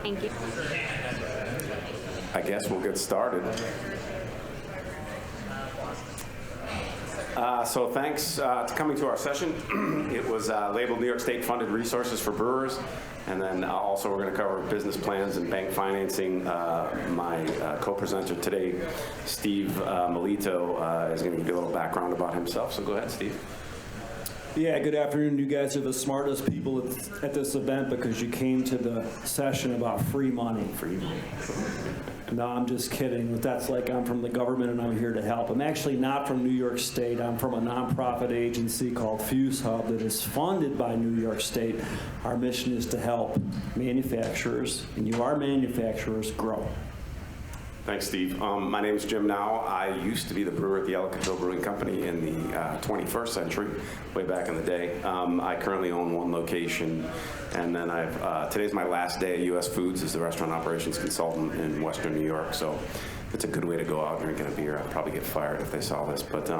Thank you. I guess we'll get started. So thanks to coming to our session. It was labeled New York State Funded Resources for Brewers. And then also we're going to cover business plans and bank financing. My co-presenter today, Steve Melito, is going to give you a little background about himself. So go ahead, Steve. Yeah, good afternoon. You guys are the smartest people at this event because you came to the session about free money. Free money. No, I'm just kidding. That's like I'm from the government and I'm here to help. I'm actually not from New York State. I'm from a nonprofit agency called FuzeHub that is funded by New York State. Our mission is to help manufacturers, and you are manufacturers, grow. Thanks, Steve. My name is Jim Now. I used to be the brewer at the Ellicott Brewing Company in the 21st century, way back in the day. I currently own one location, and then today's my last day at NYS Foods as the restaurant operations consultant in Western New York. So it's a good way to go out drinking a beer. I'd probably get fired if they saw this, but.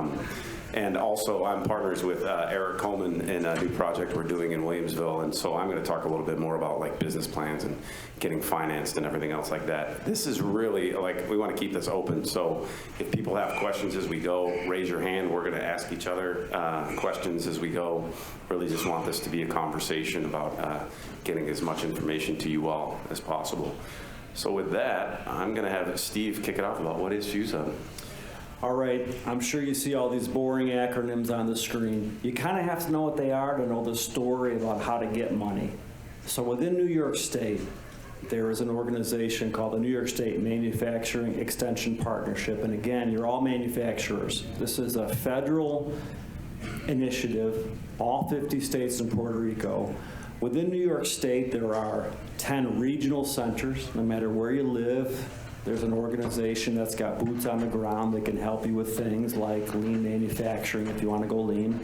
And also, I'm partners with Eric Coleman in a new project we're doing in Williamsville, and so I'm going to talk a little bit more about like business plans and getting financed and everything else like that. This is really, like, we want to keep this open, so if people have questions as we go, raise your hand. We're going to ask each other questions as we go. Really just want this to be a conversation about getting as much information to you all as possible. So with that, I'm going to have Steve kick it off about what is FuzeHub. All right, I'm sure you see all these boring acronyms on the screen. You kind of have to know what they are to know the story about how to get money. So within New York State, there is an organization called the New York State Manufacturing Extension Partnership. And again, you're all manufacturers. This is a federal initiative, all 50 states and Puerto Rico. Within New York State, there are 10 regional centers, no matter where you live. There's an organization that's got boots on the ground that can help you with things like lean manufacturing if you want to go lean.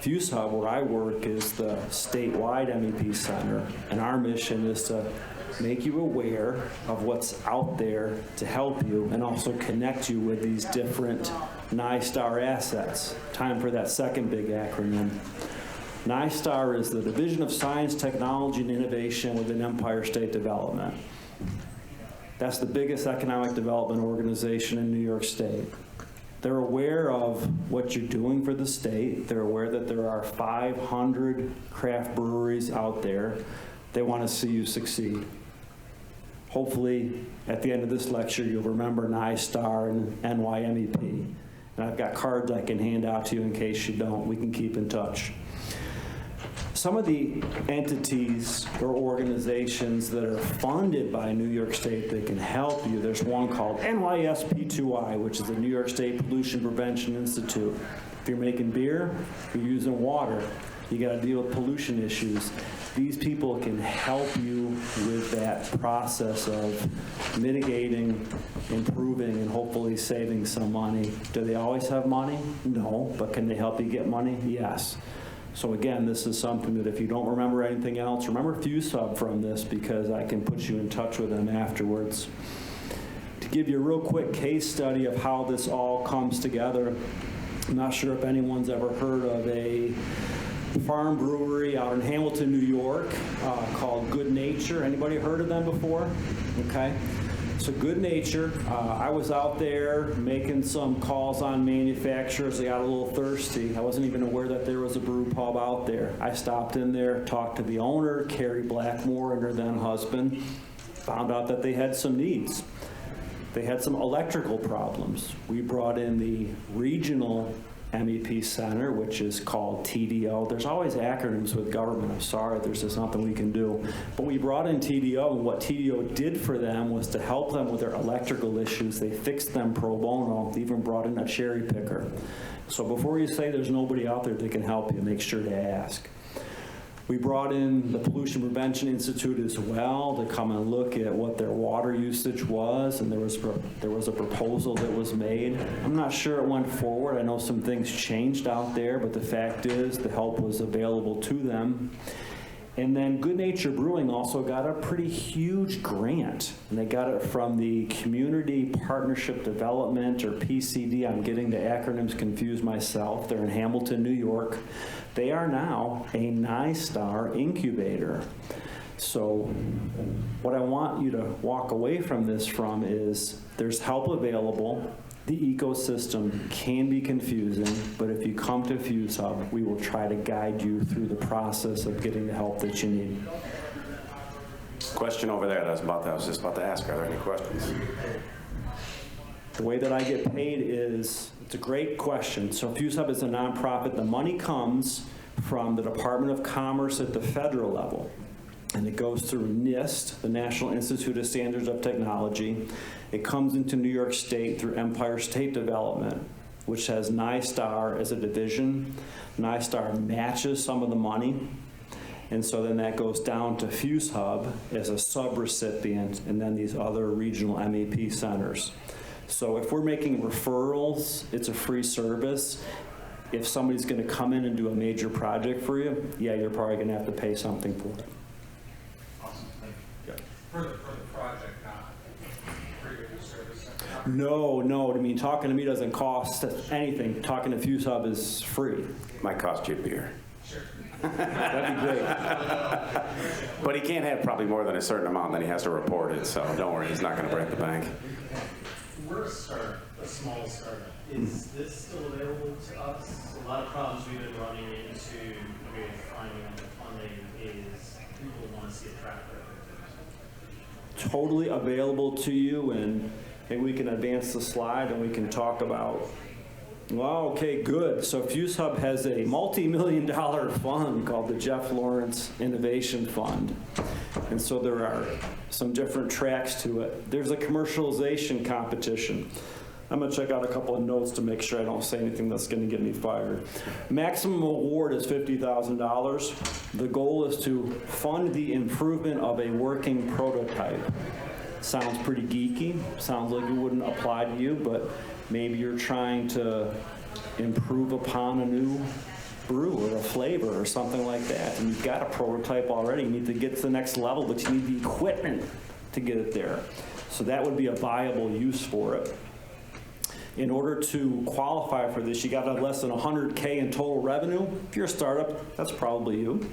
FuzeHub, where I work, is the statewide MEP center, and our mission is to make you aware of what's out there to help you and also connect you with these different NYSBA assets. Time for that second big acronym. NYSBA is the Division of Science, Technology, and Innovation within Empire State Development. That's the biggest economic development organization in New York State. They're aware of what you're doing for the state. They're aware that there are 500 craft breweries out there. They want to see you succeed. Hopefully, at the end of this lecture, you'll remember NYSBA and NYMEP. And I've got cards I can hand out to you in case you don't. We can keep in touch. Some of the entities or organizations that are funded by New York State that can help you, there's one called NYSBC, which is the New York State Pollution Prevention Institute. If you're making beer, if you're using water, you got to deal with pollution issues. These people can help you with that process of mitigating, improving, and hopefully saving some money. Do they always have money? No, but can they help you get money? Yes. So again, this is something that if you don't remember anything else, remember FuzeHub from this because I can put you in touch with them afterwards. To give you a real quick case study of how this all comes together, I'm not sure if anyone's ever heard of a farm brewery out in Hamilton, New York called Good Nature. Anybody heard of them before? Okay. So Good Nature, I was out there making some calls on manufacturers. They got a little thirsty. I wasn't even aware that there was a brew pub out there. I stopped in there, talked to the owner, Carrie Blackmore, and her then husband, found out that they had some needs. They had some electrical problems. We brought in the regional MEP Center, which is called TDO. There's always acronyms with government. I'm sorry, there's just nothing we can do. But we brought in TDO, and what TDO did for them was to help them with their electrical issues. They fixed them pro bono. They even brought in a cherry picker. So before you say there's nobody out there that can help you, make sure to ask. We brought in the Pollution Prevention Institute as well to come and look at what their water usage was, and there was a proposal that was made. I'm not sure it went forward. I know some things changed out there, but the fact is the help was available to them. And then Good Nature Brewing also got a pretty huge grant, and they got it from the Community Partnership Development, or PCD. I'm getting the acronyms confused myself. They're in Hamilton, New York. They are now a NYSBA incubator. So what I want you to walk away from this from is there's help available. The ecosystem can be confusing, but if you come to FuzeHub, we will try to guide you through the process of getting the help that you need. Question over there. I was just about to ask. Are there any questions? The way that I get paid is, it's a great question. So FuzeHub is a nonprofit. The money comes from the Department of Commerce at the federal level. And it goes through NIST, the National Institute of Standards of Technology. It comes into New York State through Empire State Development, which has NYSBA as a division. NYSBA matches some of the money. And so then that goes down to FuzeHub as a sub-recipient, and then these other regional MEP centers. So if we're making referrals, it's a free service. If somebody's going to come in and do a major project for you, yeah, you're probably going to have to pay something for it. Awesome, thank you. Yeah. For the project, not for your service? No, I mean, talking to me doesn't cost anything. Talking to FuzeHub is free. Might cost you a beer. Sure. That'd be great. But he can't have probably more than a certain amount, then he has to report it, so don't worry, he's not going to break the bank. We're a startup, a small startup. Is this still available to us? A lot of problems we've been running into with finding the funding is people want to see a track record. Totally available to you, and maybe we can advance the slide and we can talk about. Well, okay, good. So FuzeHub has a multi-million-dollar fund called the Jeff Lawrence Innovation Fund. And so there are some different tracks to it. There's a commercialization competition. I'm going to check out a couple of notes to make sure I don't say anything that's going to get me fired. Maximum award is $50,000. The goal is to fund the improvement of a working prototype. Sounds pretty geeky. Sounds like it wouldn't apply to you, but maybe you're trying to improve upon a new brew or a flavor or something like that, and you've got a prototype already. You need to get to the next level, but you need the equipment to get it there. So that would be a viable use for it. In order to qualify for this, you got to have less than 100K in total revenue. If you're a startup, that's probably you,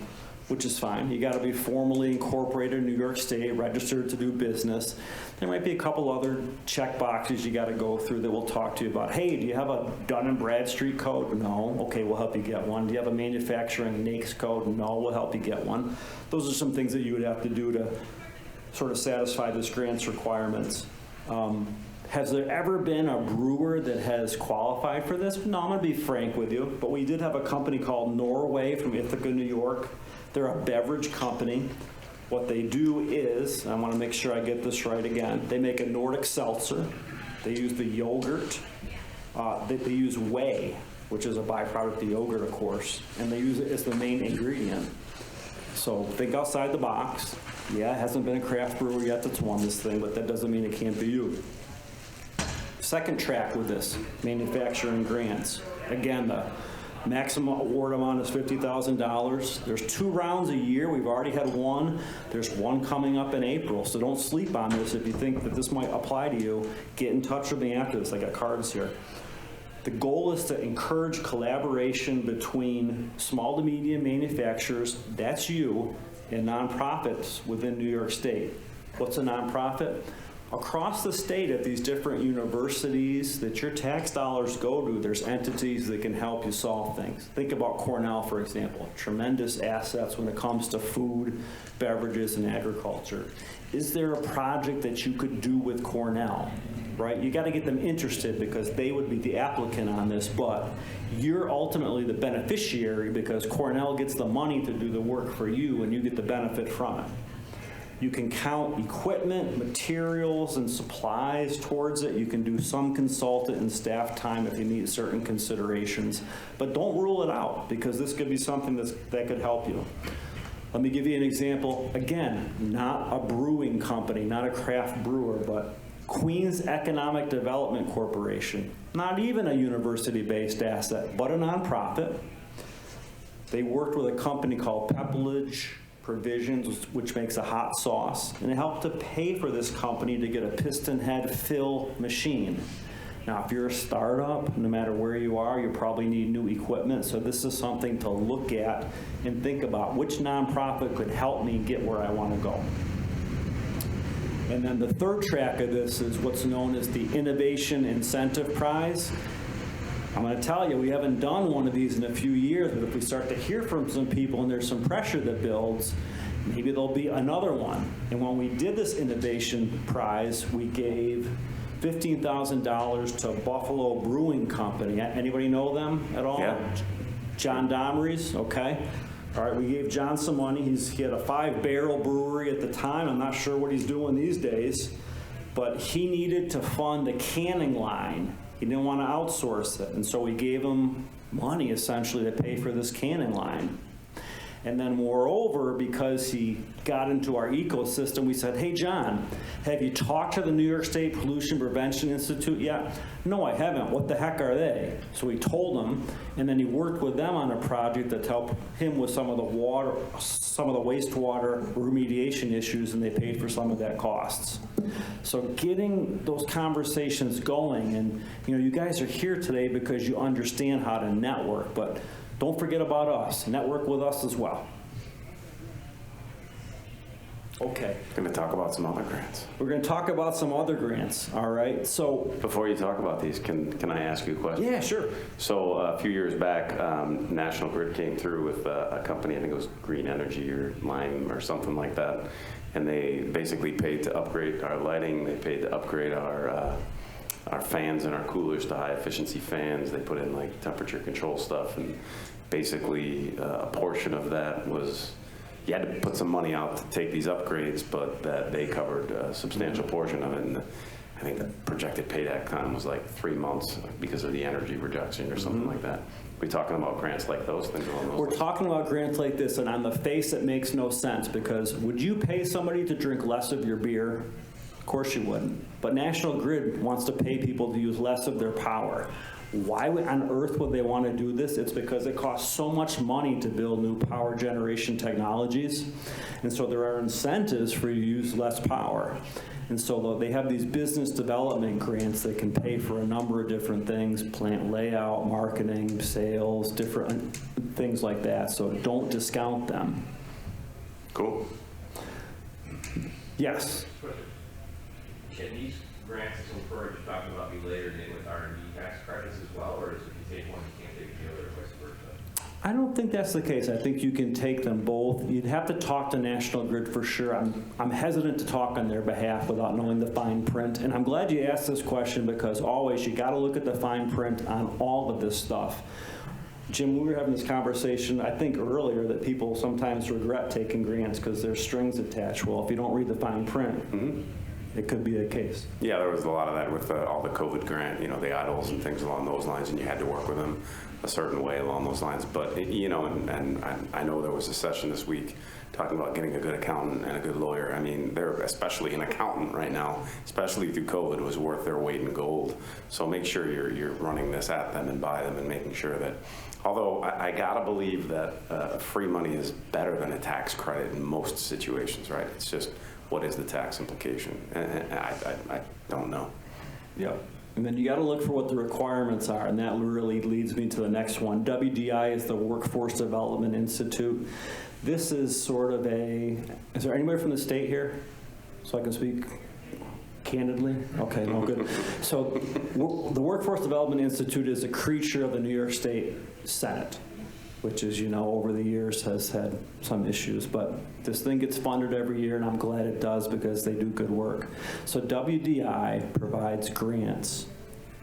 which is fine. You got to be formally incorporated in New York State, registered to do business. There might be a couple other check boxes you got to go through that we'll talk to you about. Hey, do you have a Dun & Bradstreet code? No. Okay, we'll help you get one. Do you have a manufacturing NAICS code? No, we'll help you get one. Those are some things that you would have to do to sort of satisfy this grant's requirements. Has there ever been a brewer that has qualified for this? No, I'm going to be frank with you, but we did have a company called Norway from Ithaca, New York. They're a beverage company. What they do is, I want to make sure I get this right again, they make a Nordic seltzer. They use the yogurt. They use whey, which is a byproduct of the yogurt, of course, and they use it as the main ingredient. So think outside the box. Yeah, it hasn't been a craft brewer yet that's won this thing, but that doesn't mean it can't be you. Second track with this, manufacturing grants. Again, the maximum award amount is $50,000. There's 2 rounds a year. We've already had one. There's one coming up in April, so don't sleep on this. If you think that this might apply to you, get in touch with me after this. I got cards here. The goal is to encourage collaboration between small to medium manufacturers, that's you, and nonprofits within New York State. What's a nonprofit? Across the state at these different universities that your tax dollars go to, there's entities that can help you solve things. Think about Cornell, for example. Tremendous assets when it comes to food, beverages, and agriculture. Is there a project that you could do with Cornell? Right? You got to get them interested because they would be the applicant on this, but you're ultimately the beneficiary because Cornell gets the money to do the work for you and you get the benefit from it. You can count equipment, materials, and supplies towards it. You can do some consultant and staff time if you need certain considerations. But don't rule it out because this could be something that could help you. Let me give you an example. Again, not a brewing company, not a craft brewer, but Queens Economic Development Corporation. Not even a university-based asset, but a nonprofit. They worked with a company called Pepperidge Provisions, which makes a hot sauce, and it helped to pay for this company to get a piston head fill machine. Now, if you're a startup, no matter where you are, you probably need new equipment. So this is something to look at and think about which nonprofit could help me get where I want to go. And then the third track of this is what's known as the Innovation Incentive Prize. I'm going to tell you, we haven't done one of these in a few years, but if we start to hear from some people and there's some pressure that builds, maybe there'll be another one. And when we did this Innovation Prize, we gave $15,000 to Buffalo Brewing Company. Anybody know them at all? Yeah. John Domrey's, okay. All right, we gave John some money. He had a 5-barrel brewery at the time. I'm not sure what he's doing these days, but he needed to fund a canning line. He didn't want to outsource it, and so we gave him money essentially to pay for this canning line. And then moreover, because he got into our ecosystem, we said, hey, John, have you talked to the New York State Pollution Prevention Institute yet? No, I haven't. What the heck are they? So we told him, and then he worked with them on a project that helped him with some of the wastewater remediation issues, and they paid for some of that costs. So getting those conversations going, and you guys are here today because you understand how to network, but don't forget about us. Network with us as well. Okay. Going to talk about some other grants. We're going to talk about some other grants, all right? So, Before you talk about these, can I ask you a question? yeah, sure. So a few years back, National Grid came through with a company, I think it was Green Energy or Lime or something like that, and they basically paid to upgrade our lighting, they paid to upgrade our fans and our coolers to high efficiency fans. They put in like temperature control stuff, and basically a portion of that was, you had to put some money out to take these upgrades, but that they covered a substantial portion of it. And I think the projected payback time was like 3 months because of the energy reduction or something like that. We're talking about grants like those things along those We're lines. talking about grants like this, and on the face it makes no sense, because would you pay somebody to drink less of your beer? Of course you wouldn't. But National Grid wants to pay people to use less of their power. Why on earth would they want to do this? It's because it costs so much money to build new power generation technologies. And so there are incentives for you to use less power. And so they have these business development grants that can pay for a number of different things: plant layout, marketing, sales, different things like that. So don't discount them. Cool. Yes? Can these grants that some Courage is talking about be layered in with R&D tax credits as well, or is it if you take one, you can't take the other, or vice versa? I don't think that's the case. I think you can take them both. You'd have to talk to National Grid for sure. I'm hesitant to talk on their behalf without knowing the fine print. And I'm glad you asked this question, because always you got to look at the fine print on all of this stuff. Jim, we were having this conversation, I think earlier, that people sometimes regret taking grants because there's strings attached. Well, if you don't read the fine print, it could be a case. Yeah, there was a lot of that with all the COVID grant, the IDLs and things along those lines, and you had to work with them a certain way along those lines. But, and I know there was a session this week talking about getting a good accountant and a good lawyer. I mean, they're especially an accountant right now, especially through COVID, was worth their weight in gold. So make sure you're running this at them and by them, and making sure that, although I gotta believe that free money is better than a tax credit in most situations, right? It's just, what is the tax implication? And I don't know. Yep. And then you got to look for what the requirements are, and that really leads me to the next one. WDI is the Workforce Development Institute. This is sort of is there anybody from the state here? So I can speak candidly? Okay, no, good. So the Workforce Development Institute is a creature of the New York State Senate, which, as you know, over the years has had some issues. But this thing gets funded every year, and I'm glad it does, because they do good work. So WDI provides grants,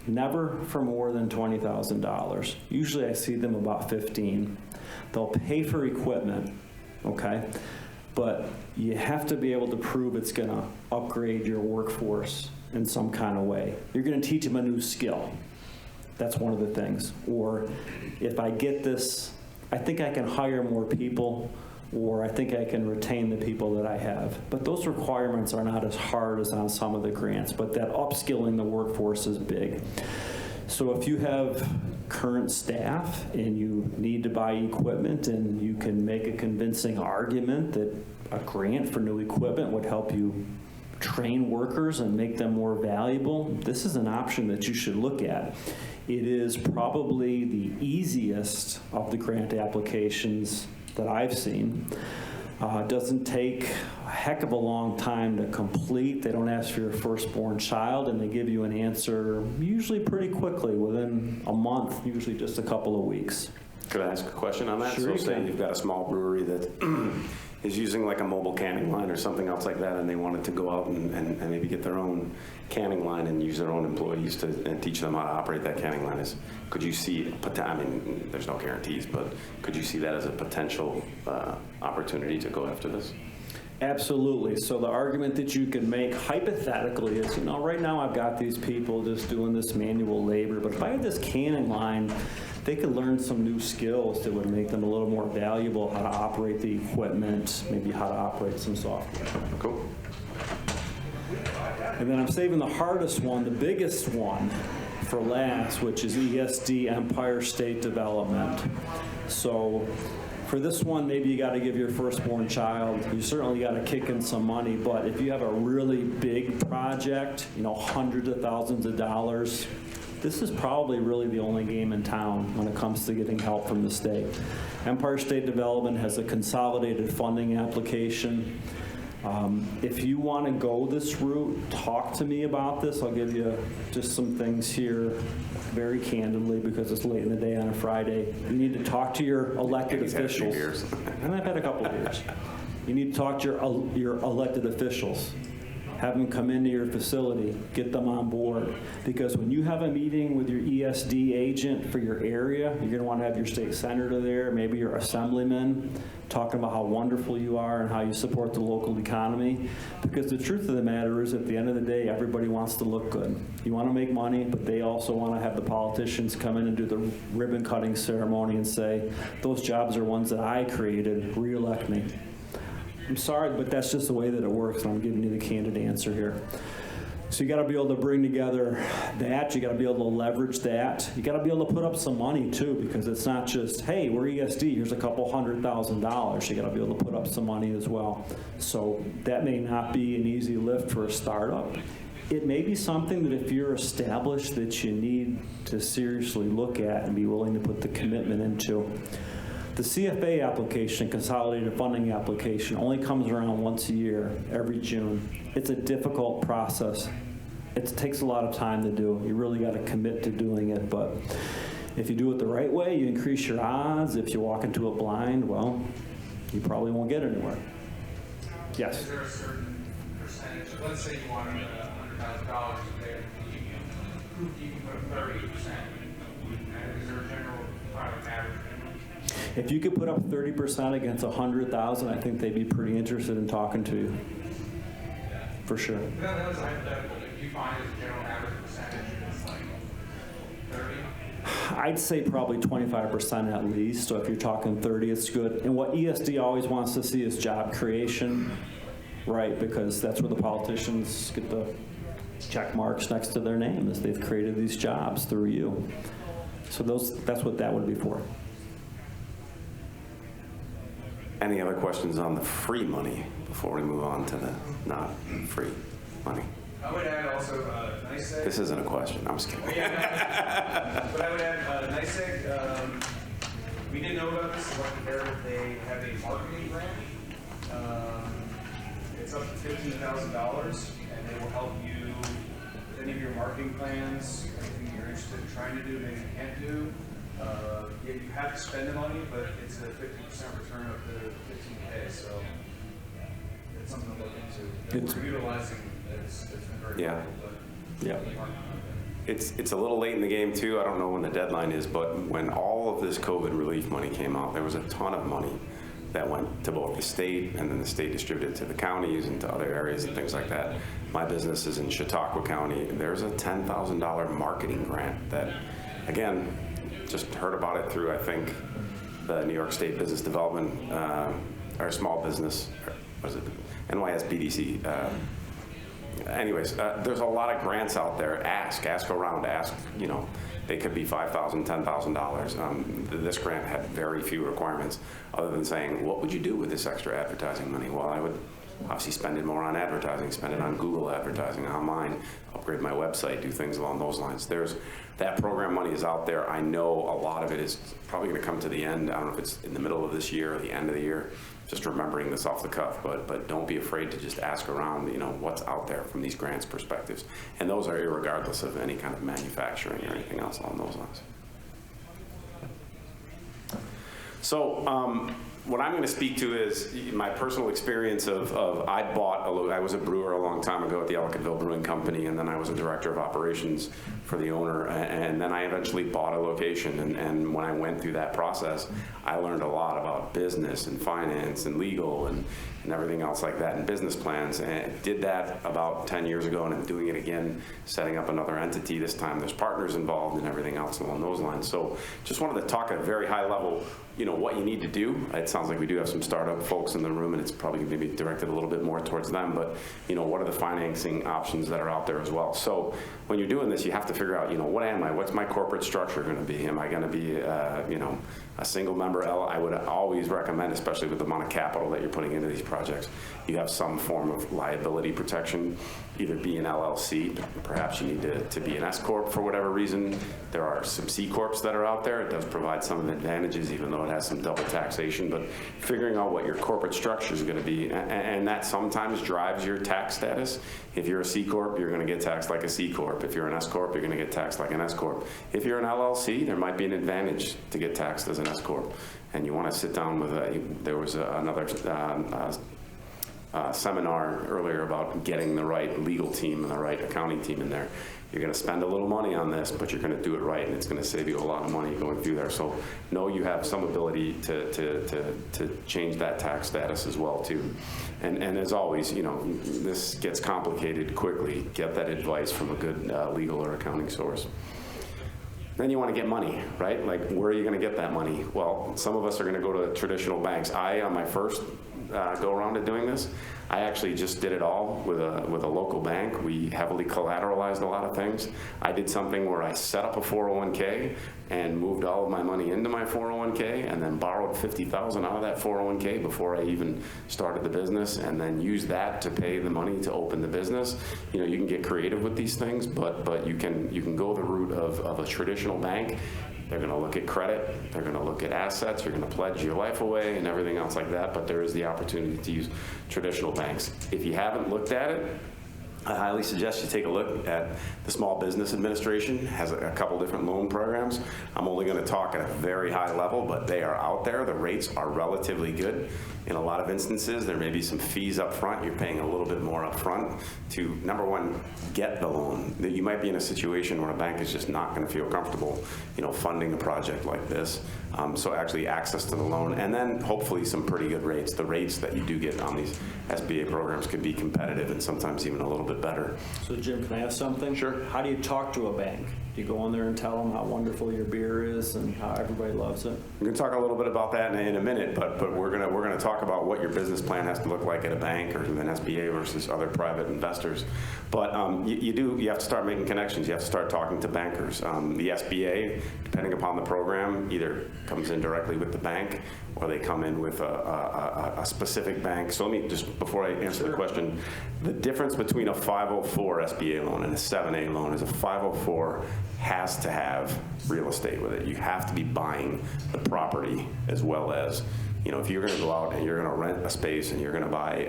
never for more than $20,000. Usually I see them about 15. They'll pay for equipment, okay? But you have to be able to prove it's going to upgrade your workforce in some kind of way. You're going to teach them a new skill. That's one of the things. Or if I get this, I think I can hire more people, or I think I can retain the people that I have. But those requirements are not as hard as on some of the grants, but that upskilling the workforce is big. So if you have current staff and you need to buy equipment, and you can make a convincing argument that a grant for new equipment would help you train workers and make them more valuable, this is an option that you should look at. It is probably the easiest of the grant applications that I've seen. It doesn't take a heck of a long time to complete. They don't ask for your firstborn child, and they give you an answer usually pretty quickly, within a month, usually just a couple of weeks. Could I ask a question on that? Sure, So say you've got a small brewery that is using like a mobile canning line or something else like that, and they wanted to go out and maybe get their own canning line and use their own employees and teach them how to operate that canning line. Could you see, I mean, there's no guarantees, but could you see that as a potential opportunity to go after this? Absolutely. So the argument that you can make hypothetically is, right now I've got these people just doing this manual labor, but if I had this canning line, they could learn some new skills that would make them a little more valuable, how to operate the equipment, maybe how to operate some software. Cool. And then I'm saving the hardest one, the biggest one, for last, which is ESD, Empire State Development. So for this one, maybe you got to give your firstborn child, you certainly got to kick in some money, but if you have a really big project, hundreds of thousands of dollars, this is probably really the only game in town when it comes to getting help from the state. Empire State Development has a consolidated funding application. If you want to go this route, talk to me about this. I'll give you just some things here very candidly because it's late in the day on a Friday. You need to talk to your elected officials. And I've had a couple of beers. You need to talk to your elected officials. Have them come into your facility, get them on board. Because when you have a meeting with your ESD agent for your area, you're going to want to have your state senator there, maybe your assemblyman, talking about how wonderful you are and how you support the local economy. Because the truth of the matter is, at the end of the day, everybody wants to look good. You want to make money, but they also want to have the politicians come in and do the ribbon cutting ceremony and say, those jobs are ones that I created, re-elect me. I'm sorry, but that's just the way that it works, and I'm giving you the candid answer here. So you got to be able to bring together that. You got to be able to leverage that. You got to be able to put up some money too, because it's not just, hey, we're ESD, here's a couple $100,000. You got to be able to put up some money as well. So that may not be an easy lift for a startup. It may be something that if you're established that you need to seriously look at and be willing to put the commitment into. The CFA application, Consolidated Funding Application, only comes around once a year, every June. It's a difficult process. It takes a lot of time to do. You really got to commit to doing it, but if you do it the right way, you increase your odds. If you walk into it blind, well, you probably won't get anywhere. Yes? Is there a certain percentage, let's say you wanted $100,000 there, you can put 30%. Is there a general product average? If you could put up 30% against 100,000, I think they'd be pretty interested in talking to you. For sure. That was hypothetical. If you find as a general average percentage, it's like 30? I'd say probably 25% at least. So if you're talking 30, it's good. And what ESD always wants to see is job creation, right? Because that's where the politicians get the check marks next to their name, is they've created these jobs through you. So that's what that would be for. Any other questions on the free money before we move on to the not free money? I would add also NYSBC. This isn't a question. I'm just kidding. But I would add NYSBC. We didn't know about this. They have a marketing grant. It's up to $15,000, and they will help you with any of your marketing plans, anything you're interested in trying to do, maybe you can't do. You have to spend the money, but it's a 50% return up to $15K, so it's something to look into. We're utilizing it's been very helpful, but yeah. It's a little late in the game too. I don't know when the deadline is, but when all of this COVID relief money came out, there was a ton of money that went to both the state, and then the state distributed to the counties and to other areas and things like that. My business is in Chautauqua County. There's a $10,000 marketing grant that, again, just heard about it through, I think, the New York State Business Development, or Small Business, what is it, NYSBC. Anyways, there's a lot of grants out there. Ask around, they could be $5,000, $10,000. This grant had very few requirements other than saying, what would you do with this extra advertising money? Well, I would obviously spend it more on advertising, spend it on Google advertising, online, upgrade my website, do things along those lines. That program money is out there. I know a lot of it is probably going to come to the end. I don't know if it's in the middle of this year or the end of the year. Just remembering this off the cuff, but don't be afraid to just ask around, what's out there from these grants perspectives. And those are irregardless of any kind of manufacturing or anything else along those lines. So what I'm going to speak to is my personal experience of I was a brewer a long time ago at the Ellicottville Brewing Company, and then I was a director of operations for the owner, and then I eventually bought a location, and when I went through that process, I learned a lot about business and finance and legal and everything else like that, and business plans, and did that about 10 years ago, and I'm doing it again, setting up another entity. This time there's partners involved and everything else along those lines. So just wanted to talk at a very high level, what you need to do. It sounds like we do have some startup folks in the room, and it's probably going to be directed a little bit more towards them, but what are the financing options that are out there as well? So when you're doing this, you have to figure out, what am I? What's my corporate structure going to be? Am I going to be, a single member L? I would always recommend, especially with the amount of capital that you're putting into these projects, you have some form of liability protection, either be an LLC, perhaps you need to be an S Corp for whatever reason. There are some C Corps that are out there. It does provide some advantages, even though it has some double taxation, but figuring out what your corporate structure is going to be, and that sometimes drives your tax status. If you're a C Corp, you're going to get taxed like a C Corp. If you're an S Corp, you're going to get taxed like an S Corp. If you're an LLC, there might be an advantage to get taxed as an S Corp. And you want to sit down with there was another seminar earlier about getting the right legal team and the right accounting team in there. You're going to spend a little money on this, but you're going to do it right, and it's going to save you a lot of money going through there. So know you have some ability to change that tax status as well too. And as always, this gets complicated quickly. Get that advice from a good legal or accounting source. Then you want to get money, right? Like, where are you going to get that money? Well, some of us are going to go to traditional banks. On my first go around to doing this, I actually just did it all with a local bank. We heavily collateralized a lot of things. I did something where I set up a 401k and moved all of my money into my 401k, and then borrowed $50,000 out of that 401k before I even started the business, and then used that to pay the money to open the business. You can get creative with these things, but you can go the route of a traditional bank. They're going to look at credit, they're going to look at assets, you're going to pledge your life away and everything else like that, but there is the opportunity to use traditional banks. If you haven't looked at it, I highly suggest you take a look at the Small Business Administration. Has a couple different loan programs. I'm only going to talk at a very high level, but they are out there. The rates are relatively good. In a lot of instances, there may be some fees up front. You're paying a little bit more up front to, number one, get the loan. You might be in a situation where a bank is just not going to feel comfortable, funding a project like this. So actually access to the loan, and then hopefully some pretty good rates. The rates that you do get on these SBA programs could be competitive and sometimes even a little bit better. So Jim, can I ask something? Sure. How do you talk to a bank? Do you go in there and tell them how wonderful your beer is and how everybody loves it? We're going to talk a little bit about that in a minute, but we're going to talk about what your business plan has to look like at a bank or an SBA versus other private investors. But you have to start making connections. You have to start talking to bankers. The SBA, depending upon the program, either comes in directly with the bank or they come in with a specific bank. So let me just, before I answer the question, the difference between a 504 SBA loan and a 7A loan is a 504 has to have real estate with it. You have to be buying the property as well as, if you're going to go out and you're going to rent a space and you're going to buy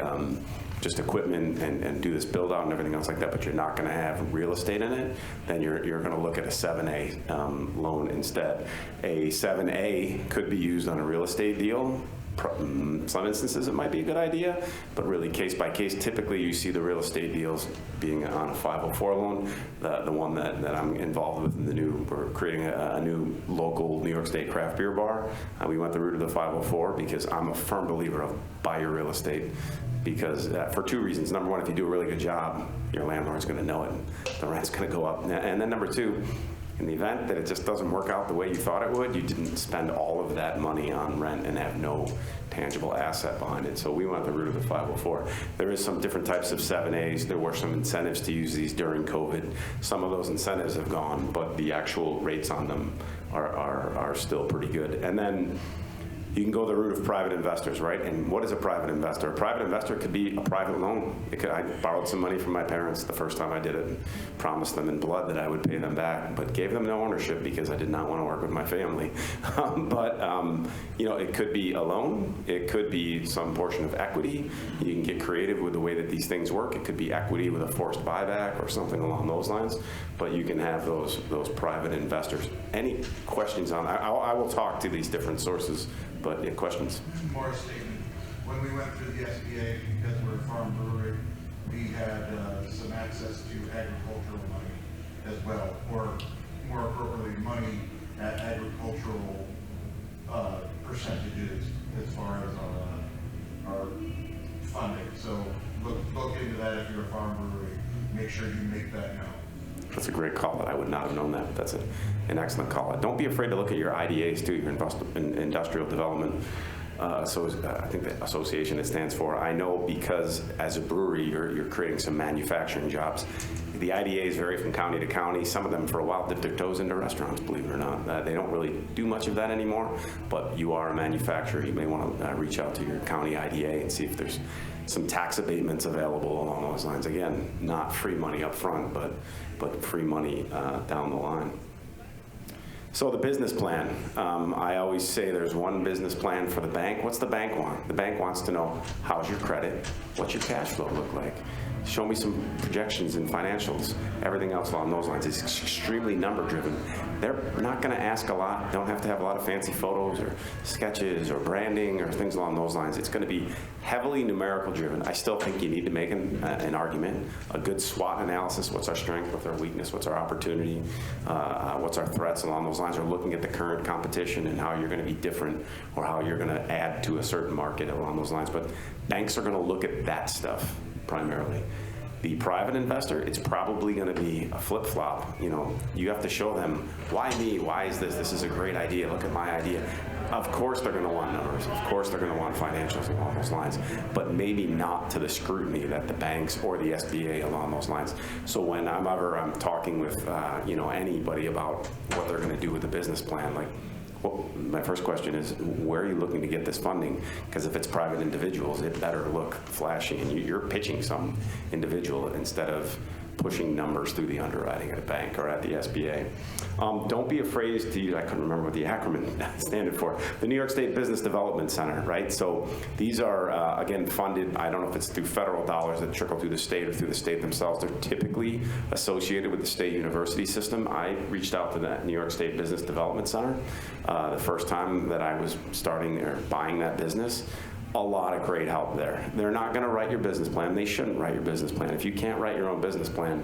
just equipment and do this build out and everything else like that, but you're not going to have real estate in it, then you're going to look at a 7A loan instead. A 7A could be used on a real estate deal. Some instances it might be a good idea, but really case by case, typically you see the real estate deals being on a 504 loan. The one that I'm involved with, we're creating a new local New York State craft beer bar. We went the route of the 504 because I'm a firm believer of buy your real estate. Because for two reasons. Number one, if you do a really good job, your landlord's going to know it. The rent's going to go up. And then number two, in the event that it just doesn't work out the way you thought it would, you didn't spend all of that money on rent and have no tangible asset behind it. So we went the route of the 504. There is some different types of 7As. There were some incentives to use these during COVID. Some of those incentives have gone, but the actual rates on them are still pretty good. And then You can go the route of private investors, right? And what is a private investor? A private investor could be a private loan. I borrowed some money from my parents the first time I did it, and promised them in blood that I would pay them back, but gave them no ownership because I did not want to work with my family. It could be a loan. It could be some portion of equity. You can get creative with the way that these things work. It could be equity with a forced buyback or something along those lines, but you can have those private investors. Any questions on that? I will talk to these different sources, but yeah, questions? More statement. When we went through the SBA, because we're a farm brewery, we had some access to agricultural money as well, or more appropriately, money at agricultural percentages as far as our funding. So look into that if you're a farm brewery. Make sure you make that known. That's a great call. I would not have known that, but that's an excellent call. Don't be afraid to look at your IDAs too, your industrial development. So I think the association it stands for. I know because as a brewery, you're creating some manufacturing jobs. The IDAs vary from county to county. Some of them for a while dipped their toes into restaurants, believe it or not. They don't really do much of that anymore, but you are a manufacturer. You may want to reach out to your county IDA and see if there's some tax abatements available along those lines. Again, not free money up front, but free money down the line. So the business plan. I always say there's one business plan for the bank. What's the bank want? The bank wants to know, how's your credit? What's your cash flow look like? Show me some projections and financials. Everything else along those lines is extremely number driven. They're not going to ask a lot. Don't have to have a lot of fancy photos or sketches or branding or things along those lines. It's going to be heavily numerical driven. I still think you need to make an argument, a good SWOT analysis. What's our strength? What's our weakness? What's our opportunity? What's our threats along those lines? Or looking at the current competition and how you're going to be different or how you're going to add to a certain market along those lines. But banks are going to look at that stuff primarily. The private investor, it's probably going to be a flip-flop. You have to show them, why me? Why is this? This is a great idea. Look at my idea. Of course they're going to want numbers. Of course they're going to want financials along those lines, but maybe not to the scrutiny that the banks or the SBA along those lines. So when I'm talking with anybody about what they're going to do with the business plan, well, my first question is, where are you looking to get this funding? Because if it's private individuals, it better look flashy, and you're pitching some individual instead of pushing numbers through the underwriting at a bank or at the SBA. Don't be afraid to use, I couldn't remember what the acronym standard for, the New York State Business Development Center, right? So these are, again, funded, I don't know if it's through federal dollars that trickle through the state or through the state themselves. They're typically associated with the state university system. I reached out to that New York State Business Development Center the first time that I was starting or buying that business. A lot of great help there. They're not going to write your business plan. They shouldn't write your business plan. If you can't write your own business plan,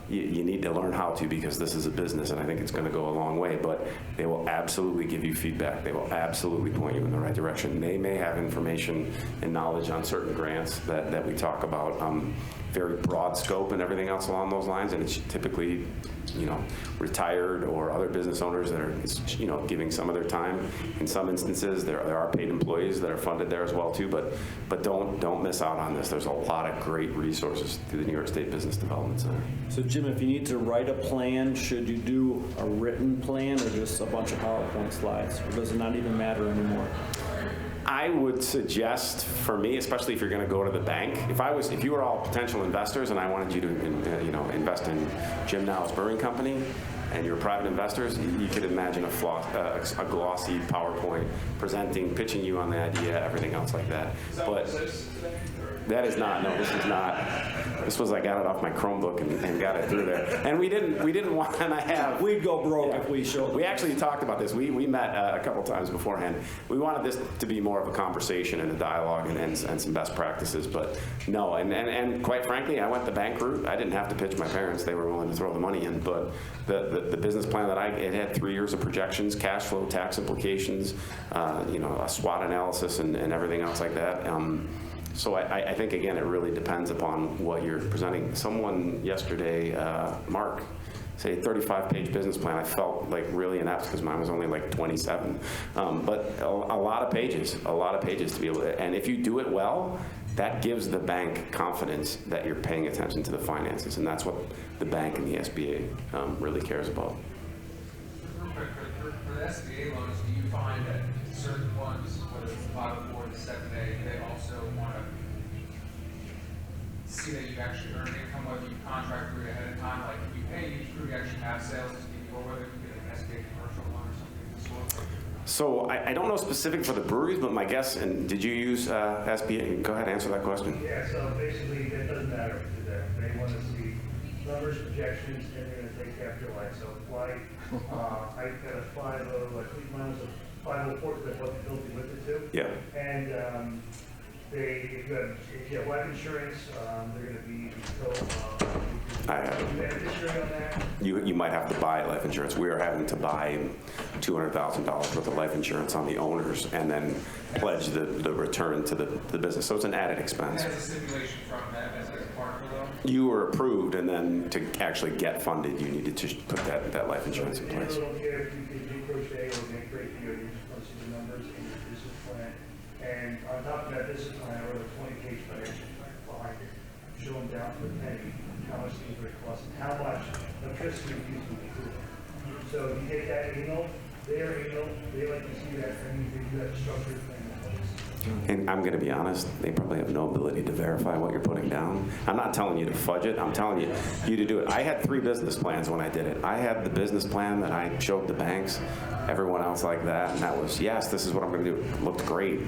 you need to learn how to, because this is a business, and I think it's going to go a long way. But they will absolutely give you feedback. They will absolutely point you in the right direction. They may have information and knowledge on certain grants that we talk about, very broad scope and everything else along those lines, and it's typically retired or other business owners that are giving some of their time. In some instances, there are paid employees that are funded there as well too, but don't miss out on this. There's a lot of great resources through the New York State Business Development Center. So Jim, if you need to write a plan, should you do a written plan or just a bunch of PowerPoint slides, or does it not even matter anymore? I would suggest, for me, especially if you're going to go to the bank, if you were all potential investors and I wanted you to invest in Jim Now's Brewing Company, and you're private investors, you could imagine a glossy PowerPoint presenting, pitching you on the idea, everything else like that. But that is not. No, this is not. This was, I got it off my Chromebook and got it through there. And we didn't want to have. We'd go broke if we showed. We actually talked about this. We met a couple times beforehand. We wanted this to be more of a conversation and a dialogue and some best practices. But no, and quite frankly, I went the bank route. I didn't have to pitch my parents. They were willing to throw the money in. But the business plan that it had 3 years of projections, cash flow, tax implications, a SWOT analysis and everything else like that. So I think, again, it really depends upon what you're presenting. Someone yesterday, Mark, say 35-page business plan. I felt like really inept because mine was only like 27. But a lot of pages to be able to, and if you do it well, that gives the bank confidence that you're paying attention to the finances, and that's what the bank and the SBA really cares about. Real quick, For the SBA loans, do you find that certain ones, whether it's the 504 or the 7A, they also want to see that you've actually earned income, whether you contract through it ahead of time, like we pay you to prove you actually have sales, or whether you get an SBA commercial loan or something of the sort? So I don't know specific for the breweries, but my guess, and did you use SBA? Go ahead, answer that question. Yeah, so basically, it doesn't matter to them. They want to see numbers, projections, and they're going to take after life. So like, I got a 50, I think mine was a 504, that's what the building with it too. Yeah. And if you have life insurance, they're going to be beneficiary on that. You might have to buy life insurance. We are having to buy $200,000 worth of life insurance on the owners and then pledge the return to the business. So it's an added expense. Has a stipulation from that as a partner though? You were approved, and then to actually get funded, you needed to put that life insurance in They place. don't care if you can do crochet or make great beer, you just want to see the numbers in your business plan. And on top of that business plan, I wrote a 20-page financial plan behind it, showing down to the penny how much things would cost and how much electricity fees would be through. So if you get that anal, their anal, they like to see that, and you do that structured plan in place. And I'm going to be honest, they probably have no ability to verify what you're putting down. I'm not telling you to fudge it. I'm telling you to do it. I had 3 business plans when I did it. I had the business plan that I showed the banks, everyone else like that, and that was, yes, this is what I'm going to do. It looked great.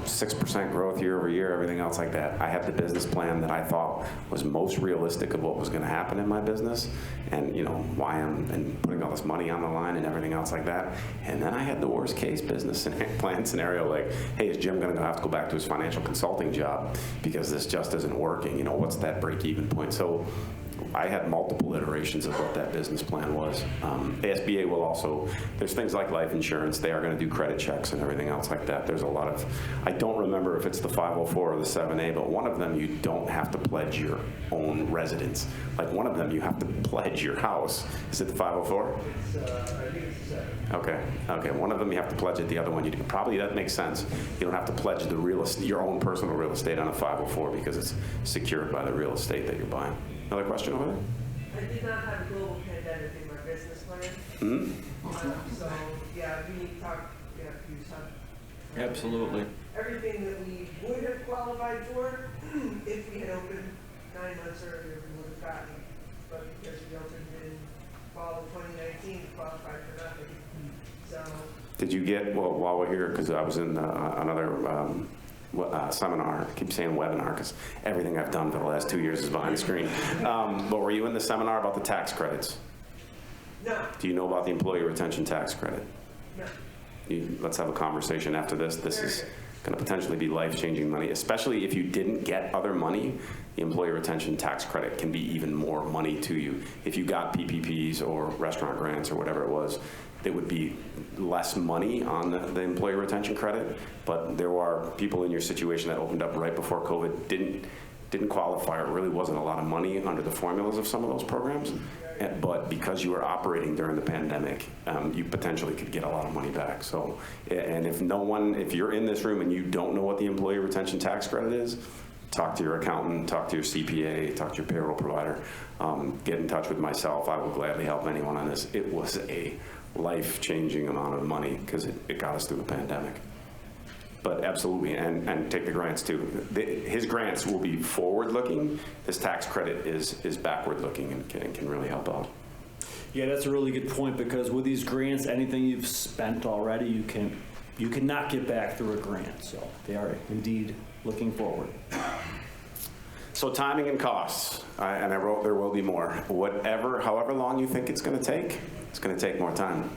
6% growth year over year, everything else like that. I had the business plan that I thought was most realistic of what was going to happen in my business and, why I'm putting all this money on the line and everything else like that. And then I had the worst case business plan scenario like, hey, is Jim going to have to go back to his financial consulting job because this just isn't working? What's that break-even point? So I had multiple iterations of what that business plan was. The SBA will also, there's things like life insurance. They are going to do credit checks and everything else like that. There's a lot of, I don't remember if it's the 504 or the 7A, but one of them you don't have to pledge your own residence. Like one of them you have to pledge your house. Is it the 504? I think it's 7. Okay. One of them you have to pledge it. The other one probably that makes sense. You don't have to pledge the real estate, your own personal real estate on a 504 because it's secured by the real estate that you're buying. Another question over there? I did not have a global pandemic in my business plan. So, yeah, we need to talk, FuzeHub. Absolutely. Everything that we would have qualified for, if we had opened 9 months earlier, we would have gotten. But because we opened in fall of 2019, we qualified for nothing. So. Did you get, while we're here, because I was in another seminar, I keep saying webinar because everything I've done for the last 2 years is behind the screen. But were you in the seminar about the tax credits? No. Do you know about the employee retention tax credit? No. Let's have a conversation after this. This is going to potentially be life-changing money, especially if you didn't get other money. The employee retention tax credit can be even more money to you. If you got PPPs or restaurant grants or whatever it was, it would be less money on the employee retention credit, but there are people in your situation that opened up right before COVID, didn't qualify, or really wasn't a lot of money under the formulas of some of those programs, but because you were operating during the pandemic, you potentially could get a lot of money back. So, and if you're in this room and you don't know what the employee retention tax credit is, talk to your accountant, talk to your CPA, talk to your payroll provider, get in touch with myself. I will gladly help anyone on this. It was a life-changing amount of money because it got us through the pandemic. But absolutely, and take the grants too. His grants will be forward-looking. His tax credit is backward-looking and can really help out. Yeah, that's a really good point because with these grants, anything you've spent already, you cannot get back through a grant. So they are indeed looking forward. So timing and costs, and I wrote there will be more. However long you think it's going to take, it's going to take more time.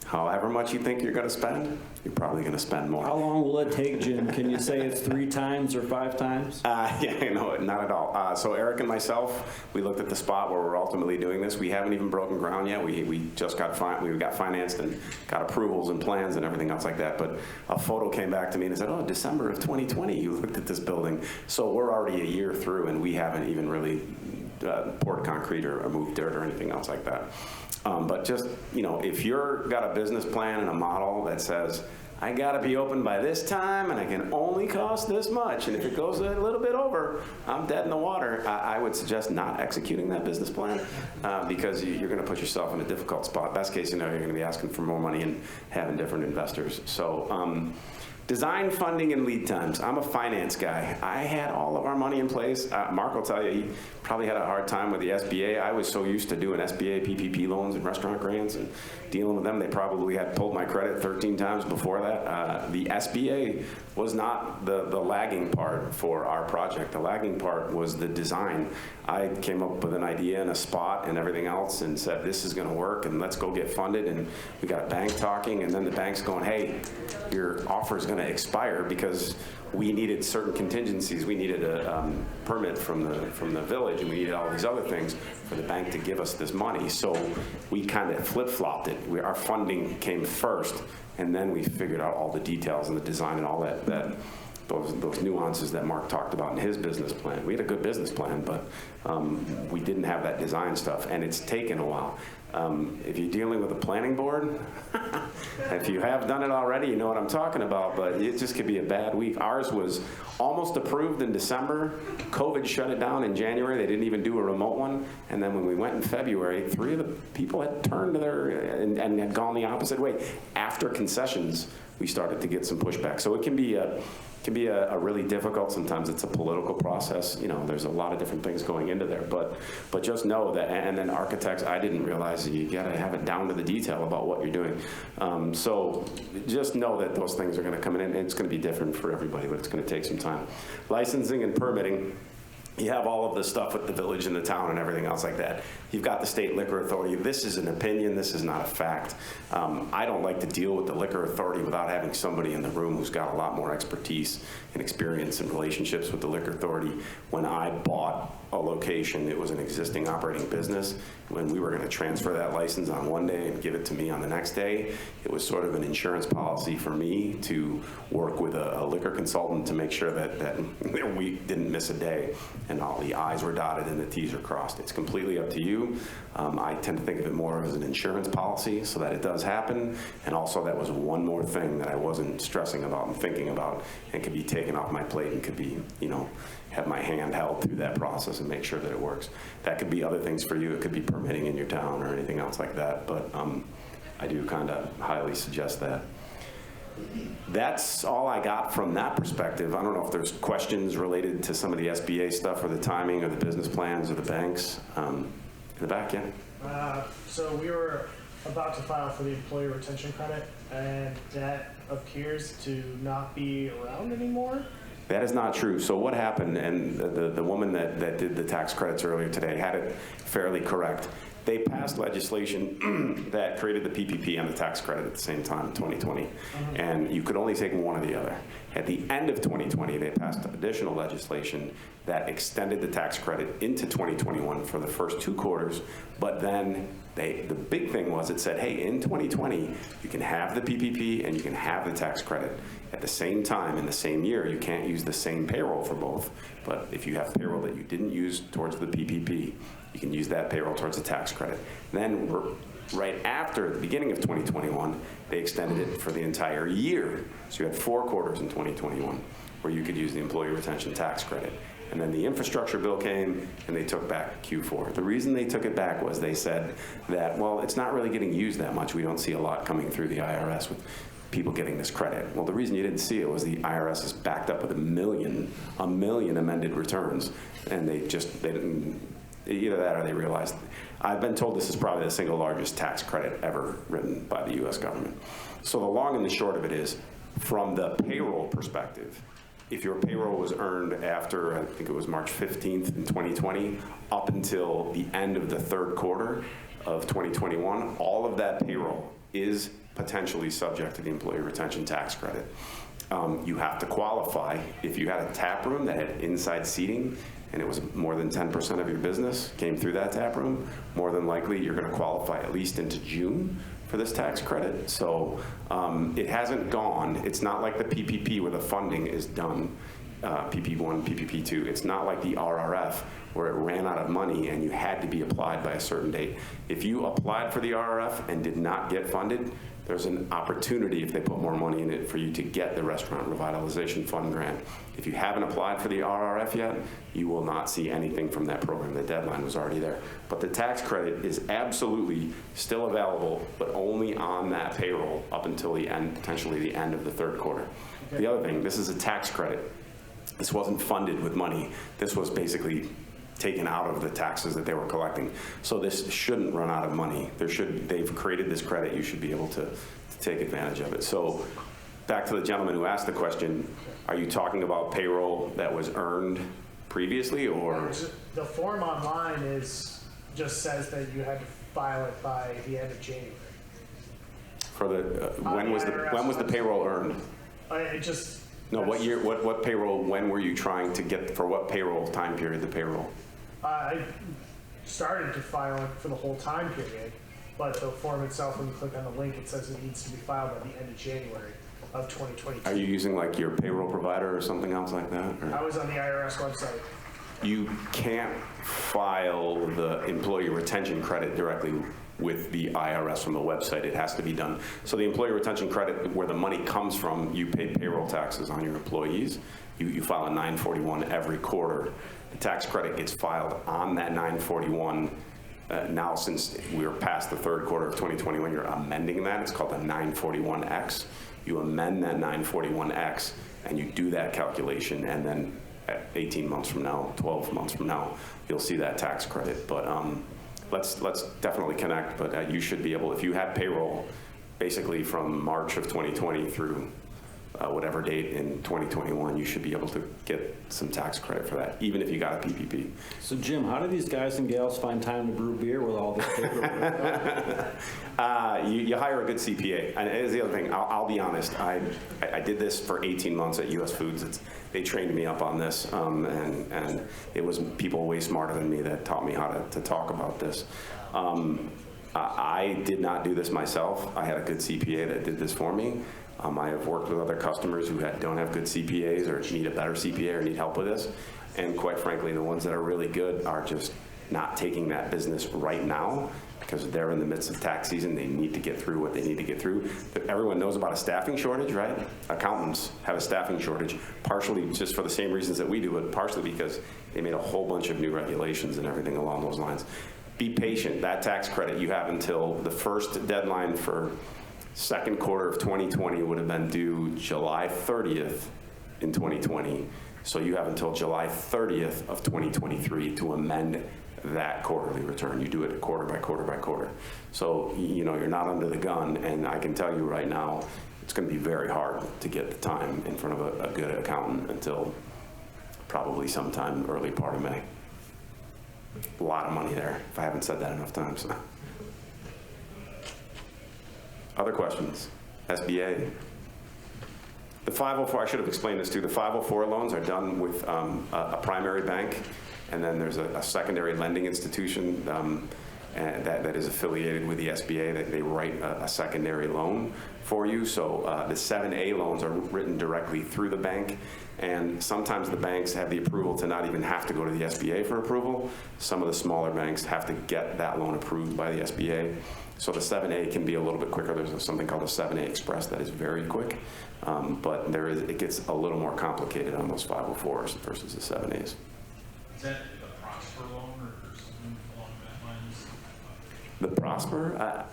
However much you think you're going to spend, you're probably going to spend more. How long will it take, Jim? Can you say it's 3 times or 5 times? Yeah, no, not at all. So Eric and myself, we looked at the spot where we're ultimately doing this. We haven't even broken ground yet. We just got financed and got approvals and plans and everything else like that. But a photo came back to me and said, "Oh, December of 2020, you looked at this building." So we're already a year through, and we haven't even really poured concrete or moved dirt or anything else like that. But just, if you're got a business plan and a model that says, I gotta be open by this time, and I can only cost this much, and if it goes a little bit over, I'm dead in the water. I would suggest not executing that business plan, because you're gonna put yourself in a difficult spot. Best case scenario, you're gonna be asking for more money and having different investors. So, design, funding, and lead times. I'm a finance guy. I had all of our money in place. Mark will tell you, he probably had a hard time with the SBA. I was so used to doing SBA PPP loans and restaurant grants and dealing with them. They probably had pulled my credit 13 times before that. The SBA was not the lagging part for our project. The lagging part was the design. I came up with an idea and a spot and everything else and said, this is gonna work and let's go get funded. And we got a bank talking, and then the bank's going, hey, your offer's gonna expire because we needed certain contingencies. We needed a permit from the village, and we needed all these other things for the bank to give us this money. So we kind of flip-flopped it. Our funding came first, and then we figured out all the details and the design and all those nuances that Mark talked about in his business plan. We had a good business plan, but we didn't have that design stuff, and it's taken a while. If you're dealing with a planning board, if you have done it already, you know what I'm talking about, but it just could be a bad week. Ours was almost approved in December. COVID shut it down in January. They didn't even do a remote one. And then when we went in February, 3 of the people had turned to their, and had gone the opposite way. After concessions, we started to get some pushback. So it can be a really difficult, sometimes it's a political process. You know, there's a lot of different things going into there, but just know that, and then architects, I didn't realize that you gotta have it down to the detail about what you're doing. So just know that those things are gonna come in, and it's gonna be different for everybody, but it's gonna take some time. Licensing and permitting. You have all of the stuff with the village and the town and everything else like that. You've got the state liquor authority. This is an opinion. This is not a fact. I don't like to deal with the liquor authority without having somebody in the room who's got a lot more expertise and experience and relationships with the liquor authority. When I bought a location, it was an existing operating business. When we were going to transfer that license on one day and give it to me on the next day, it was sort of an insurance policy for me to work with a liquor consultant to make sure that we didn't miss a day and all the I's were dotted and the T's are crossed. It's completely up to you. I tend to think of it more as an insurance policy so that it does happen. And also that was one more thing that I wasn't stressing about and thinking about and could be taken off my plate and could be, you know, have my hand held through that process and make sure that it works. That could be other things for you. It could be permitting in your town or anything else like that. But I do kind of highly suggest that. That's all I got from that perspective. I don't know if there's questions related to some of the SBA stuff or the timing or the business plans or the banks. In the back, yeah? So we were about to file for the employee retention credit, and that appears to not be around anymore. That is not true. So what happened, and the woman that did the tax credits earlier today had it fairly correct. They passed legislation that created the PPP and the tax credit at the same time in 2020, and you could only take one or the other. At the end of 2020, they passed additional legislation that extended the tax credit into 2021 for the first 2 quarters, but then the big thing was it said, hey, in 2020, you can have the PPP and you can have the tax credit. At the same time, in the same year, you can't use the same payroll for both, but if you have payroll that you didn't use towards the PPP, you can use that payroll towards the tax credit. Then right after the beginning of 2021, they extended it for the entire year. So you had 4 quarters in 2021 where you could use the employee retention tax credit. And then the infrastructure bill came and they took back Q4. The reason they took it back was they said that, well, it's not really getting used that much. We don't see a lot coming through the IRS with people getting this credit. Well, the reason you didn't see it was the IRS is backed up with a million amended returns. And they didn't, either that or they realized, I've been told this is probably the single largest tax credit ever written by the US government. So the long and the short of it is, from the payroll perspective, if your payroll was earned after, I think it was March 15th in 2020, up until the end of the 3rd quarter of 2021, all of that payroll is potentially subject to the employee retention tax credit. You have to qualify. If you had a tap room that had inside seating and it was more than 10% of your business came through that tap room, more than likely you're going to qualify at least into June for this tax credit. So it hasn't gone. It's not like the PPP where the funding is done. PP1, PPP2. It's not like the RRF where it ran out of money and you had to be applied by a certain date. If you applied for the RRF and did not get funded, there's an opportunity, if they put more money in it, for you to get the Restaurant Revitalization Fund grant. If you haven't applied for the RRF yet, you will not see anything from that program. The deadline was already there. But the tax credit is absolutely still available, but only on that payroll up until the end, potentially the end of the third quarter. The other thing, this is a tax credit. This wasn't funded with money. This was basically taken out of the taxes that they were collecting. So this shouldn't run out of money. They've created this credit. You should be able to take advantage of it. So back to the gentleman who asked the question, are you talking about payroll that was earned previously, or? The form online just says that you had to file it by the end of January. For the, when was the payroll earned? No, what year, what payroll, when were you trying to get, for what payroll time period, the payroll? I started to file it for the whole time period, but the form itself, when you click on the link, it says it needs to be filed by the end of January of 2022. Are you using like your payroll provider or something else like that? Or? I was on the IRS website. You can't file the employee retention credit directly with the IRS from the website. It has to be done. So the employee retention credit, where the money comes from, you pay payroll taxes on your employees. You file a 941 every quarter. The tax credit gets filed on that 941. Now, since we're past the third quarter of 2021, you're amending that. It's called a 941X. You amend that 941X, and you do that calculation, and then 18 months from now, 12 months from now, you'll see that tax credit. But let's definitely connect. But you should be able, if you had payroll, basically from March of 2020 through whatever date in 2021, you should be able to get some tax credit for that, even if you got a PPP. So Jim, how do these guys and gals find time to brew beer with all this paper? You hire a good CPA. And here's the other thing. I'll be honest. I did this for 18 months at US Foods. They trained me up on this, and it was people way smarter than me that taught me how to talk about this. I did not do this myself. I had a good CPA that did this for me. I have worked with other customers who don't have good CPAs or need a better CPA or need help with this. And quite frankly, the ones that are really good are just not taking that business right now because they're in the midst of tax season. They need to get through what they need to get through. But everyone knows about a staffing shortage, right? Accountants have a staffing shortage, partially just for the same reasons that we do, but partially because they made a whole bunch of new regulations and everything along those lines. Be patient. That tax credit, you have until the first deadline for second quarter of 2020 would have been due July 30th in 2020. So you have until July 30th of 2023 to amend that quarterly return. You do it quarter by quarter by quarter. So, you know, you're not under the gun, and I can tell you right now, it's going to be very hard to get the time in front of a good accountant until probably sometime early part of May. A lot of money there, if I haven't said that enough times. Other questions? SBA. The 504, I should have explained this too. The 504 loans are done with a primary bank, and then there's a secondary lending institution that is affiliated with the SBA that they write a secondary loan for you. So the 7A loans are written directly through the bank, and sometimes the banks have the approval to not even have to go to the SBA for approval. Some of the smaller banks have to get that loan approved by the SBA. So the 7A can be a little bit quicker. There's something called a 7A Express that is very quick, but it gets a little more complicated on those 504s versus the 7As. Is that the Prosper loan or something along that lines? The Prosper?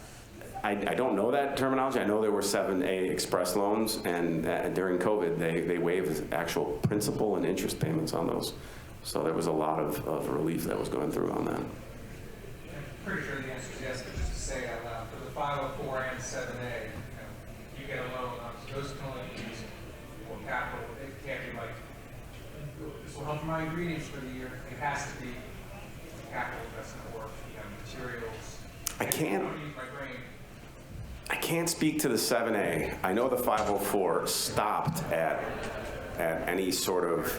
I don't know that terminology. I know there were 7A Express loans, and during COVID, they waived actual principal and interest payments on those. So there was a lot of relief that was going through on that. I'm pretty sure the answer is yes, but just to say out loud, for the 504 and 7A, you get a loan, those can only be used for capital. It can't be like, this will help my ingredients for the year. It has to be capital investment work, materials. I can't speak to the 7A. I know the 504 stopped at any sort of,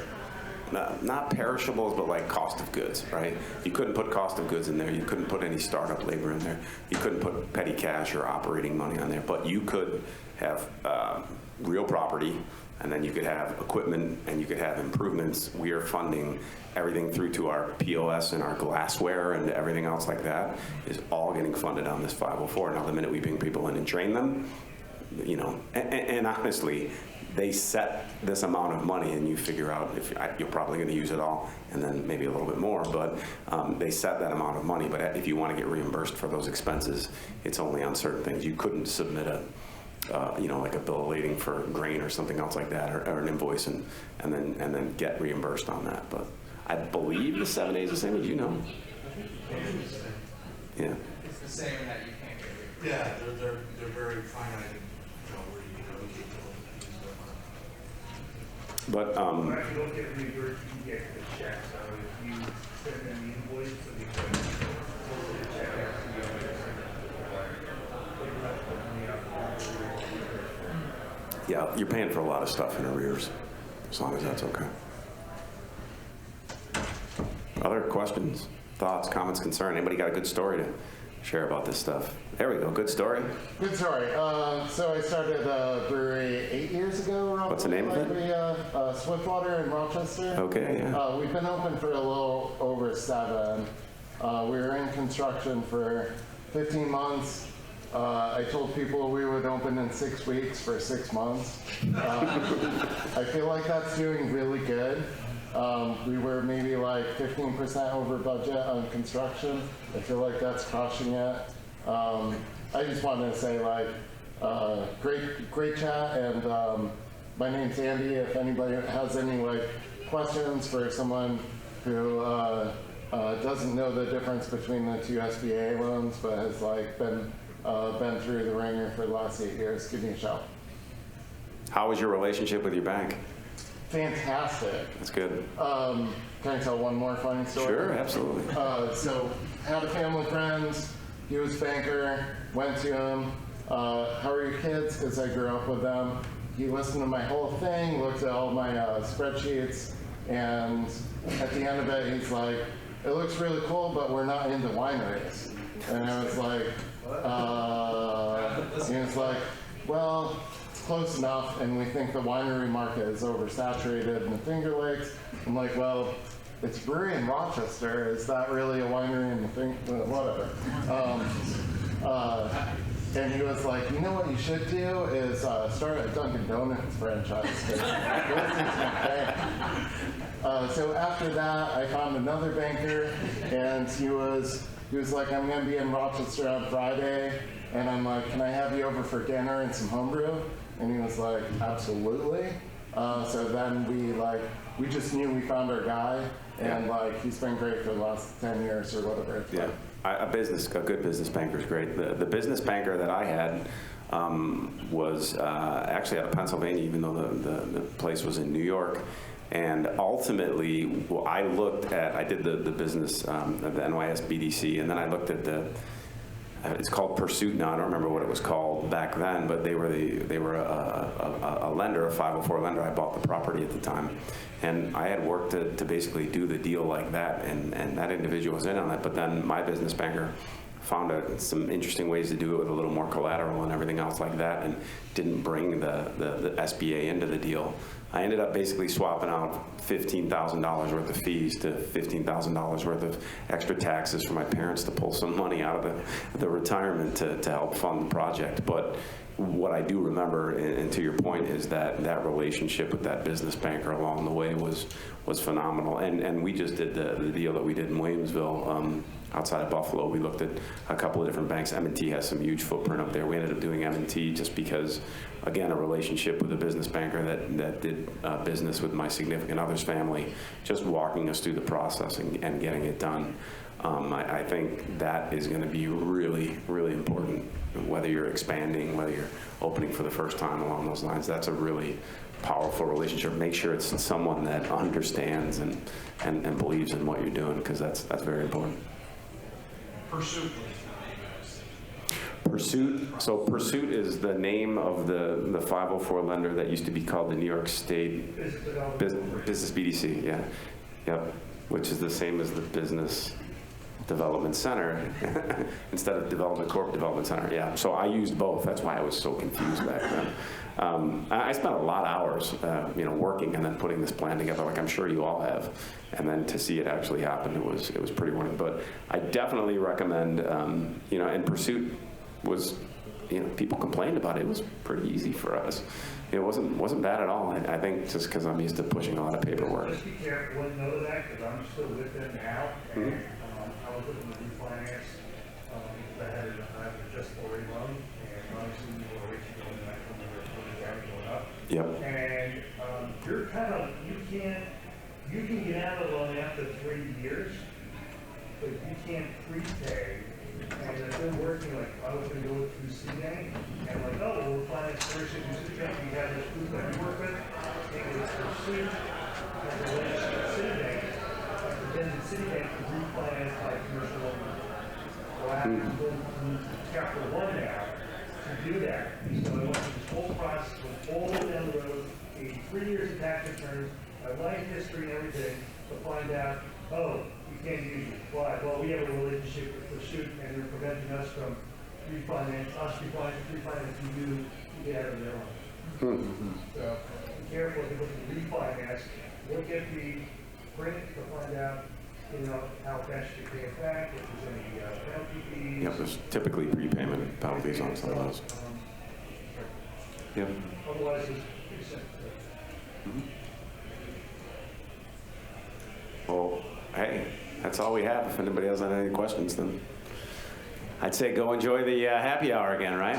not perishables, but like cost of goods, right? You couldn't put cost of goods in there. You couldn't put any startup labor in there. You couldn't put petty cash or operating money on there, but you could have real property And then you could have equipment and you could have improvements. We are funding everything through to our POS and our glassware and everything else like that is all getting funded on this 504. Now, the minute we bring people in and train them, you know, and honestly, they set this amount of money and you figure out if you're probably going to use it all and then maybe a little bit more, but they set that amount of money. But if you want to get reimbursed for those expenses, it's only on certain things. You couldn't submit a you know, like a bill of lading for grain or something else like that, or an invoice, and then get reimbursed on that. But I believe the 7A is the same as you know. Yeah. It's the same in that you can't get rid of it. Yeah, they're very finite, you know, where you can allocate them. But Well, if you don't get reimbursed, you get the check, so if you send them the invoice, so you can close the check out, you know, yeah, you're paying for a lot of stuff in arrears, as long as that's okay. Other questions, thoughts, comments, concern? Anybody got a good story to share about this stuff? There we go, good story. Good story. So I started a brewery 8 years ago. What's the name of it? Swiftwater in Rochester. Okay, yeah. We've been open for a little over 7. We were in construction for 15 months. I told people we would open in 6 weeks for 6 months. I feel like that's doing really good. We were maybe like 15% over budget on construction. I feel like that's crushing it. I just wanted to say, like, great chat, and my name's Andy. If anybody has any like questions for someone who doesn't know the difference between the 2 SBA loans, but has like been through the ringer for the last 8 years, give me a shout. How was your relationship with your bank? Fantastic. That's good. Can I tell one more funny story? Sure, absolutely. So, had a family friend, he was a banker, went to him, how are your kids? Because I grew up with them. He listened to my whole thing, looked at all my spreadsheets, and at the end of it, he's like, it looks really cool, but we're not into wineries. And I was like, he was like, well, it's close enough, and we think the winery market is oversaturated in the Finger Lakes. I'm like, well, it's a brewery in Rochester. Is that really a winery in the whatever? And he was like, you know what you should do is start a Dunkin' Donuts franchise. So after that, I found another banker, and he was like, I'm going to be in Rochester on Friday. And I'm like, can I have you over for dinner and some homebrew? And he was like, absolutely. So then we just knew we found our guy, and like he's been great for the last 10 years or whatever. Yeah, a good business banker is great. The business banker that I had was actually out of Pennsylvania, even though the place was in New York. And ultimately, I did the business at the NYSBC, and then I looked at it's called Pursuit now. I don't remember what it was called back then, but they were a lender, a 504 lender. I bought the property at the time, and I had worked to basically do the deal like that, and that individual was in on it. But then my business banker found some interesting ways to do it with a little more collateral and everything else like that, and didn't bring the SBA into the deal. I ended up basically swapping out $15,000 worth of fees to $15,000 worth of extra taxes for my parents to pull some money out of the retirement to help fund the project. But what I do remember, and to your point, is that relationship with that business banker along the way was phenomenal. And we just did the deal that we did in Williamsville, outside of Buffalo. We looked at a couple of different banks. M&T has some huge footprint up there. We ended up doing M&T just because, again, a relationship with a business banker that did business with my significant other's family, just walking us through the process and getting it done. I think that is going to be really, really important, whether you're expanding, whether you're opening for the first time along those lines. That's a really powerful relationship. Make sure it's someone that understands and believes in what you're doing, because that's very important. Pursuit. Pursuit is the name of the 504 lender that used to be called the New York State Business BDC, yeah. Yep, which is the same as the business Development Center instead of Development Corp Development Center. Yeah, so I used both. That's why I was so confused back then. I spent a lot of hours, working and then putting this plan together, like I'm sure you all have. And then to see it actually happen, it was pretty wonderful. But I definitely recommend, and Pursuit was, people complained about it. It was pretty easy for us. It wasn't bad at all. I think just because I'm used to pushing a lot of paperwork. Just be careful and know that, because I'm still with them now, and I was looking to refinance, because I had an adjustable rate loan, and obviously the rates are going back from going up. Yep. And you can get out of the loan after 3 years, but you can't prepay. And I've been working, like, I was gonna go through CNA, and like, oh, we'll finance first, and we have this group that we work with, and it's Pursuit, and the relationship with Citibank, but then the Citibank is refinanced by commercial loan. So I have to go through Capital One now to do that. So I went through this whole process, went all the way down the road, 3 years of tax returns, my life history and everything, to find out, oh, you can't use it. Why? Well, we have a relationship with Pursuit, and they're preventing us from refinancing you to get out of their own. So be careful if you look at refinance. Look at the print to find out, how fast you pay it back, if there's any penalty fees. Yep, there's typically prepayment penalties on some of those. Yep. Otherwise, it's simple. Well, hey, that's all we have. If anybody has any questions, then I'd say go enjoy the happy hour again, right?